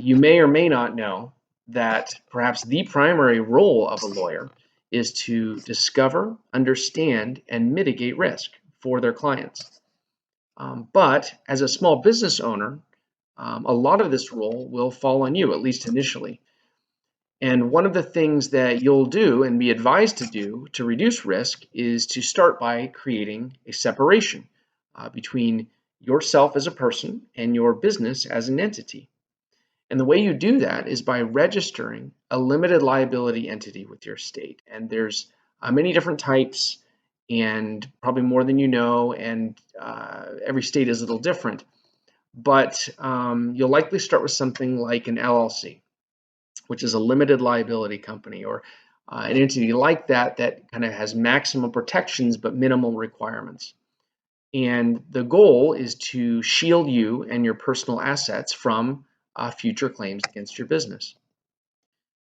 You may or may not know that perhaps the primary role of a lawyer is to discover, understand, and mitigate risk for their clients. But as a small business owner, a lot of this role will fall on you, at least initially. And one of the things that you'll do and be advised to do to reduce risk is to start by creating a separation between yourself as a person and your business as an entity. And the way you do that is by registering a limited liability entity with your state. And there's many different types, and probably more than you know, and every state is a little different. But you'll likely start with something like an LLC, which is a limited liability company, or an entity like that that kind of has maximum protections but minimal requirements. And the goal is to shield you and your personal assets from future claims against your business.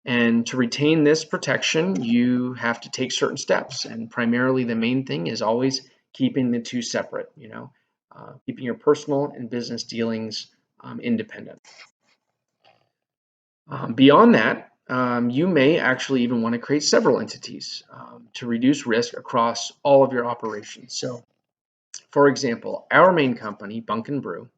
And to retain this protection, you have to take certain steps. And primarily, the main thing is always keeping the two separate, keeping your personal and business dealings independent. Beyond that, you may actually even want to create several entities to reduce risk across all of your operations. So, for example, our main company, Bunk and Brew,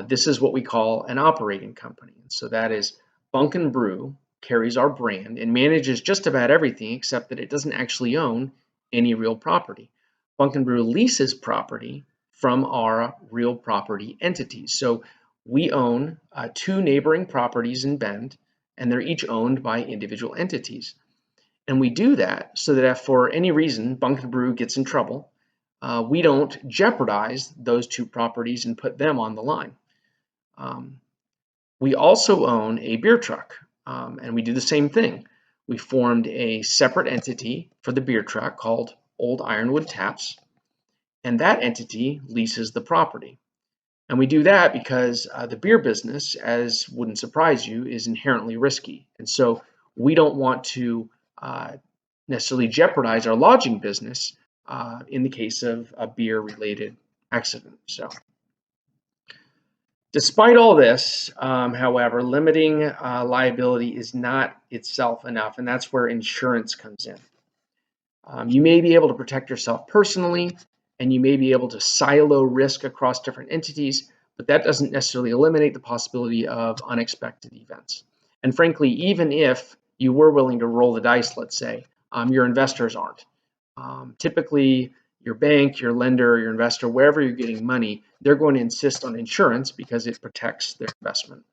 this is what we call an operating company. So that is Bunk and Brew carries our brand and manages just about everything except that it doesn't actually own any real property. Bunk and Brew leases property from our real property entities. So we own 2 neighboring properties in Bend, and they're each owned by individual entities. And we do that so that if for any reason Bunk and Brew gets in trouble, we don't jeopardize those 2 properties and put them on the line. We also own a beer truck, and we do the same thing. We formed a separate entity for the beer truck called Old Ironwood Taps, and that entity leases the property. And we do that because the beer business, as wouldn't surprise you, is inherently risky. And so we don't want to necessarily jeopardize our lodging business in the case of a beer-related accident. So, despite all this, however, limiting liability is not itself enough, and that's where insurance comes in. You may be able to protect yourself personally, and you may be able to silo risk across different entities, but that doesn't necessarily eliminate the possibility of unexpected events. And frankly, even if you were willing to roll the dice, let's say, your investors aren't. Typically, your bank, your lender, your investor, wherever you're getting money, they're going to insist on insurance because it protects their investment.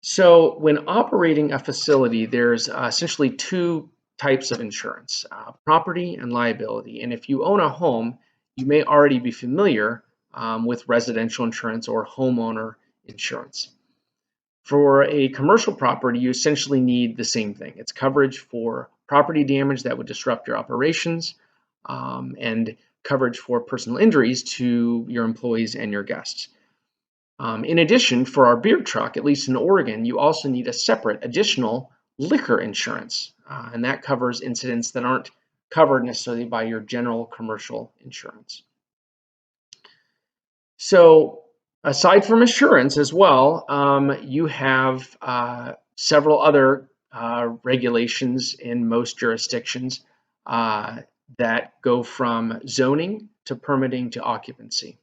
So when operating a facility, there's essentially 2 types of insurance, property and liability. And if you own a home, you may already be familiar with residential insurance or homeowner insurance. For a commercial property, you essentially need the same thing. It's coverage for property damage that would disrupt your operations, and coverage for personal injuries to your employees and your guests. In addition, for our beer truck, at least in Oregon, you also need a separate additional liquor insurance, and that covers incidents that aren't covered necessarily by your general commercial insurance. So aside from insurance as well, you have several other regulations in most jurisdictions that go from zoning to permitting to occupancy.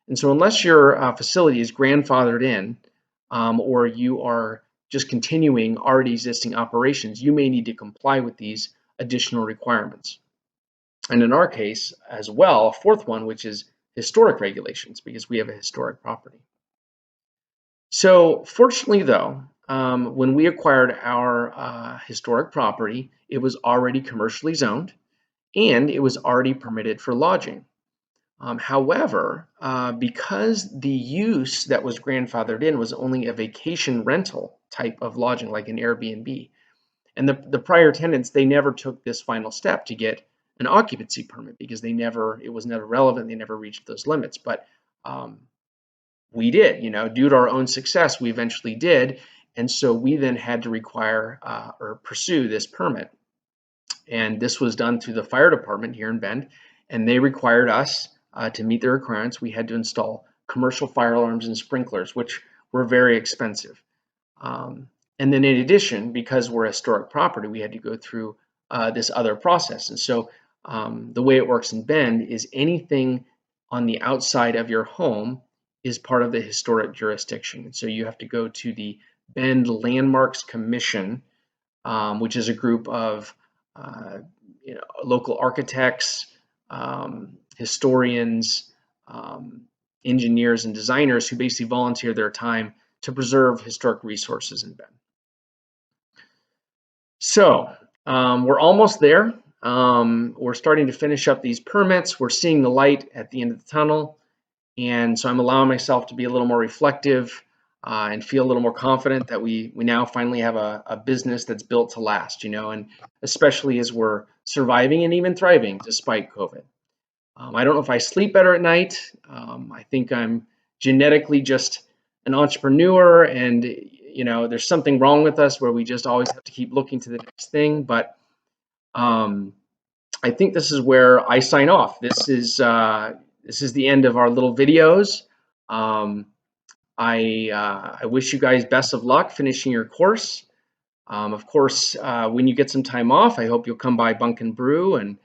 And so unless your facility is grandfathered in, or you are just continuing already existing operations, you may need to comply with these additional requirements. And in our case as well, a 4th one, which is historic regulations, because we have a historic property. So fortunately though, when we acquired our historic property, it was already commercially zoned and it was already permitted for lodging. However, because the use that was grandfathered in was only a vacation rental type of lodging, like an Airbnb, and the prior tenants, they never took this final step to get an occupancy permit because it was never relevant. They never reached those limits. But we did, due to our own success, we eventually did. And so we then had to require or pursue this permit. And this was done through the fire department here in Bend, and they required us to meet the requirements. We had to install commercial fire alarms and sprinklers, which were very expensive. And then in addition, because we're a historic property, we had to go through this other process. And so the way it works in Bend is anything on the outside of your home is part of the historic jurisdiction. And so you have to go to the Bend Landmarks Commission, which is a group of local architects, historians, engineers, and designers who basically volunteer their time to preserve historic resources in Bend. So we're almost there. We're starting to finish up these permits. We're seeing the light at the end of the tunnel. And so I'm allowing myself to be a little more reflective and feel a little more confident that we now finally have a business that's built to last, and especially as we're surviving and even thriving despite COVID. I don't know if I sleep better at night. I think I'm genetically just an entrepreneur, and there's something wrong with us where we just always have to keep looking to the next thing. But I think this is where I sign off. This is the end of our little videos. I wish you guys best of luck finishing your course. Of course, when you get some time off, I hope you'll come by Bunk and Brew and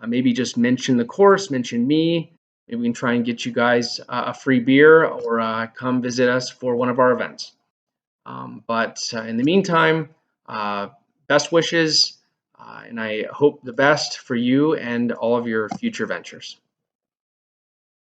maybe just mention the course, mention me. Maybe we can try and get you guys a free beer or come visit us for one of our events. But in the meantime, best wishes, and I hope the best for you and all of your future ventures.